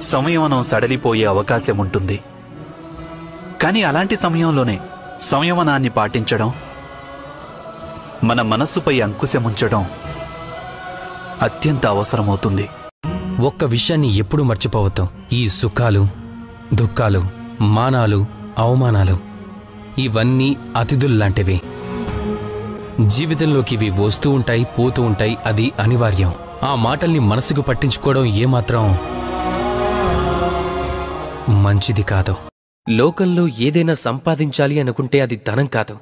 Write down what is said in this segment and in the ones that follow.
సంయమనం సడలిపోయే అవకాశం ఉంటుంది. కానీ అలాంటి సమయంలోనే సంయమనాన్ని పాటించడం, మన మనస్సుపై అంకుశముంచడం అత్యంత అవసరమవుతుంది. ఒక్క విషయాన్ని ఎప్పుడూ మర్చిపోవద్దు. ఈ సుఖాలు, దుఃఖాలు, మానాలు, అవమానాలు ఇవన్నీ అతిథుల్లాంటివి. జీవితంలోకి ఇవి వస్తూ ఉంటాయి, పోతూ ఉంటాయి. అది అనివార్యం. ఆ మాటల్ని మనసుకు పట్టించుకోవడం ఏమాత్రం మంచిది కాదు. లోకంలో ఏదైనా సంపాదించాలి అనుకుంటే అది ధనం కాదు,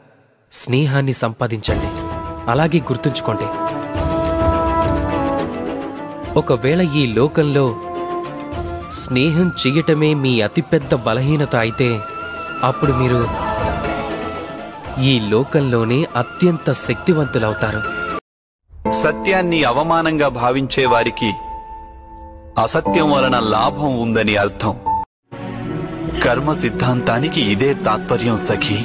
స్నేహాన్ని సంపాదించండి. అలాగే గుర్తుంచుకోండి, ఒకవేళ ఈ లోకంలో స్నేహం చెయ్యటమే మీ అతిపెద్ద బలహీనత అయితే అప్పుడు మీరు ఈ లోకంలోనే అత్యంత శక్తివంతులవుతారు. సత్యాన్ని అవమానంగా భావించే వారికి అసత్యం వలన లాభం ఉందని అర్థం. కర్మ సిద్ధాంతానికి ఇదే తాత్పర్యం సఖీ.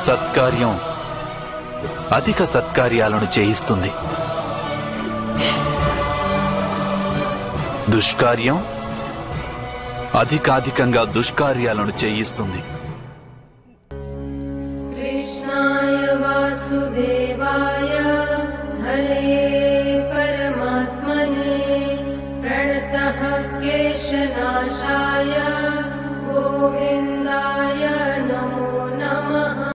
సత్కార్యం అధిక సత్కార్యాలను చేయిస్తుంది, దుష్కార్యం అధికాధికంగా దుష్కార్యాలను చేయిస్తుంది. కృష్ణాయ వాసుదేవాయ